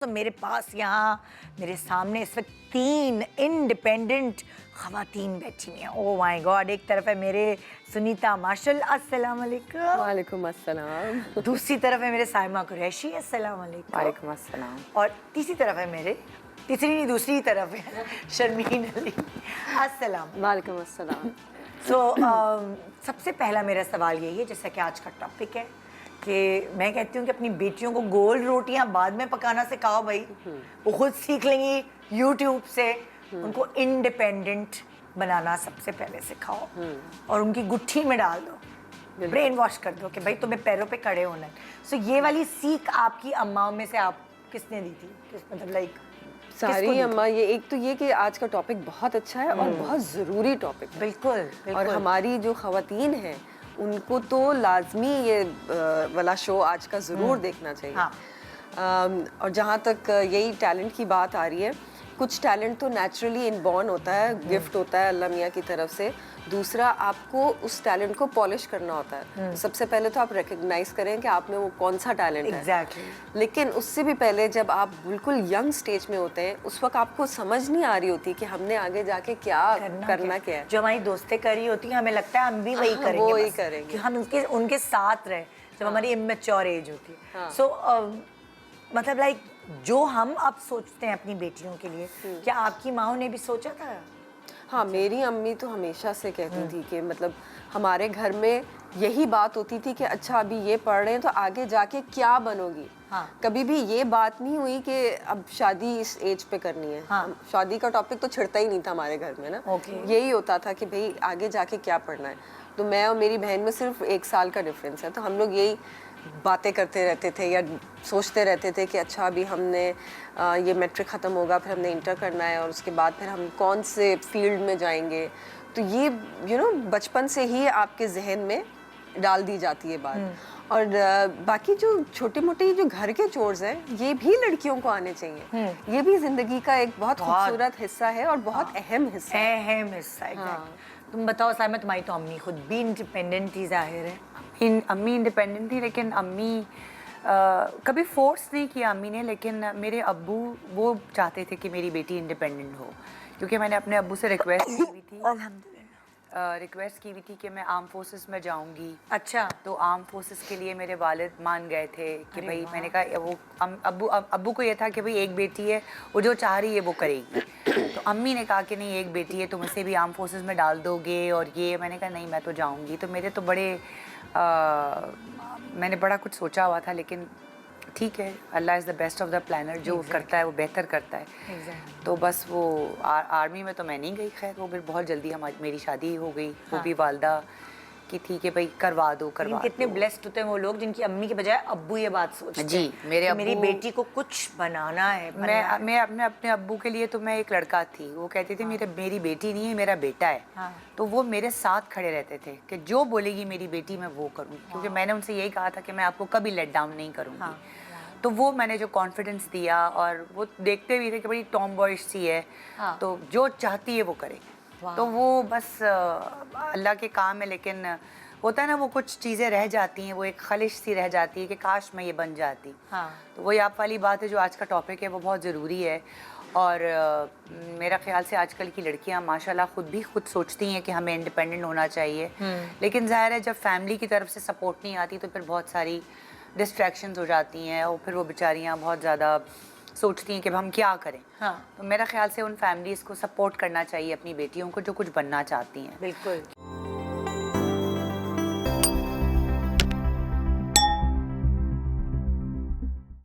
तो मेरे पास यहाँ मेरे सामने इस वक्त 3 इंडिपेंडेंट ख़वातीन बैठी हुई हैं। ओह माय गॉड, एक तरफ है मेरे सुनीता मार्शल, अस्सलाम वालेकुम। वालेकुम अस्सलाम। दूसरी तरफ है मेरे साइमा कुरैशी, अस्सलाम वालेकुम। वालेकुम अस्सलाम। और तीसरी तरफ है मेरे, तीसरी नहीं दूसरी तरफ है शर्मीन अली, अस्सलाम। वालेकुम अस्सलाम। सबसे पहला मेरा सवाल यही है, जैसा कि आज का टॉपिक है कि मैं कहती हूँ कि अपनी बेटियों को गोल रोटियां बाद में पकाना सिखाओ भाई, वो खुद सीख लेंगी यूट्यूब से। उनको इंडिपेंडेंट बनाना सबसे पहले सिखाओ और उनकी गुट्ठी में डाल दो, ब्रेन वॉश कर दो कि भाई तुम्हें पैरों पे खड़े होना है। सो ये वाली सीख आपकी अम्माओं में से आप किसने दी थी? मतलब लाइक सारी अम्मा, ये एक तो ये कि आज का टॉपिक बहुत अच्छा है और बहुत ज़रूरी टॉपिक है। बिल्कुल। और हमारी जो ख़वातीन हैं उनको तो लाजमी ये वाला शो आज का ज़रूर देखना चाहिए। हाँ। और जहाँ तक यही टैलेंट की बात आ रही है, कुछ टैलेंट तो नेचुरली इनबॉर्न होता है, गिफ्ट होता है अल्लाह मियाँ की तरफ से। दूसरा, आपको उस टैलेंट को पॉलिश करना होता है। सबसे पहले तो आप रिकग्नाइज करें कि आप में वो कौन सा टैलेंट है। लेकिन उससे भी पहले जब आप बिल्कुल यंग स्टेज में होते हैं, उस वक्त आपको समझ नहीं आ रही होती कि हमने आगे जाके क्या करना क्या है। जो हमारी दोस्तें कर रही होती हैं, हमें लगता है हम भी वही करेंगे, वही करेंगे कि हम उनके साथ रहे जब हमारी इमेच्योर एज होती है। सो मतलब लाइक जो हम अब सोचते हैं अपनी बेटियों के लिए, क्या आपकी माँ ने भी सोचा था? हाँ, मेरी अम्मी तो हमेशा से कहती थी कि मतलब हमारे घर में यही बात होती थी कि अच्छा अभी ये पढ़ रहे हैं तो आगे जाके क्या बनोगी। हाँ। कभी भी ये बात नहीं हुई कि अब शादी इस एज पे करनी है। हाँ। शादी का टॉपिक तो छिड़ता ही नहीं था हमारे घर में ना। यही होता था कि भाई आगे जाके क्या पढ़ना है। तो मैं और मेरी बहन में सिर्फ 1 साल का डिफरेंस है, तो हम लोग यही बातें करते रहते थे या सोचते रहते थे कि अच्छा अभी हमने ये मैट्रिक ख़त्म होगा, फिर हमने इंटर करना है और उसके बाद फिर हम कौन से फील्ड में जाएंगे। तो ये बचपन से ही आपके जहन में डाल दी जाती है बात। और बाकी जो छोटे मोटे जो घर के चोर्स हैं, ये भी लड़कियों को आने चाहिए। ये भी ज़िंदगी का एक बहुत खूबसूरत हिस्सा है और बहुत अहम हिस्सा है। हाँ। तुम बताओ साइमा, तुम्हारी तो अम्मी खुद भी इंडिपेंडेंट ही जाहिर है। अम्मी इंडिपेंडेंट थी, लेकिन अम्मी कभी फोर्स नहीं किया अम्मी ने, लेकिन मेरे अब्बू वो चाहते थे कि मेरी बेटी इंडिपेंडेंट हो, क्योंकि मैंने अपने अब्बू से रिक्वेस्ट की हुई थी कि मैं आर्म फोर्सेस में जाऊंगी। अच्छा। तो आर्म फोर्सेस के लिए मेरे वालिद मान गए थे कि भाई, मैंने कहा वो अब्बू को ये था कि भाई एक बेटी है, वो जो चाह रही है वो करेगी। तो अम्मी ने कहा कि नहीं, एक बेटी है, तुम इसे भी आर्म फोर्सेस में डाल दोगे और ये। मैंने कहा नहीं, मैं तो जाऊंगी। तो मेरे तो मैंने बड़ा कुछ सोचा हुआ था, लेकिन ठीक है, Allah is the best of the planner. जो करता है वो बेहतर करता है। तो बस वो आर्मी में तो मैं नहीं गई, खैर वो फिर बहुत जल्दी मेरी शादी हो गई। वो भी वालदा कि ठीक है भाई, करवा दो। कितने ब्लेस्ड होते हैं वो लोग जिनकी अम्मी के बजाय अब्बू ये बात सोचते हैं। जी, मेरी बेटी को कुछ बनाना है। मैं अपने अब्बू के लिए तो मैं एक लड़का थी। वो कहते थे मेरी बेटी नहीं है, मेरा बेटा है। हाँ। तो वो मेरे साथ खड़े रहते थे कि जो बोलेगी मेरी बेटी मैं वो करूँगी, क्योंकि मैंने उनसे यही कहा था कि मैं आपको कभी लेट डाउन नहीं करूँगी। हाँ। तो वो मैंने जो कॉन्फिडेंस दिया, और वो देखते भी थे कि बड़ी टॉम बॉयश सी है। हाँ। तो जो चाहती है वो करे। तो वो बस अल्लाह के काम है, लेकिन होता है ना, वो कुछ चीज़ें रह जाती हैं, वो एक खलिश सी रह जाती है कि काश मैं ये बन जाती। हाँ। तो वही आप वाली बात है, जो आज का टॉपिक है वो बहुत ज़रूरी है। और मेरा ख्याल से आजकल की लड़कियां माशाल्लाह खुद सोचती हैं कि हमें इंडिपेंडेंट होना चाहिए। लेकिन ज़ाहिर है, जब फैमिली की तरफ से सपोर्ट नहीं आती तो फिर बहुत सारी डिस्ट्रैक्शंस हो जाती हैं, और फिर वो बेचारियां बहुत ज़्यादा सोचती हैं कि हम क्या करें। हाँ। तो मेरा ख्याल से उन फैमिलीज़ को सपोर्ट करना चाहिए अपनी बेटियों को जो कुछ बनना चाहती हैं। बिल्कुल।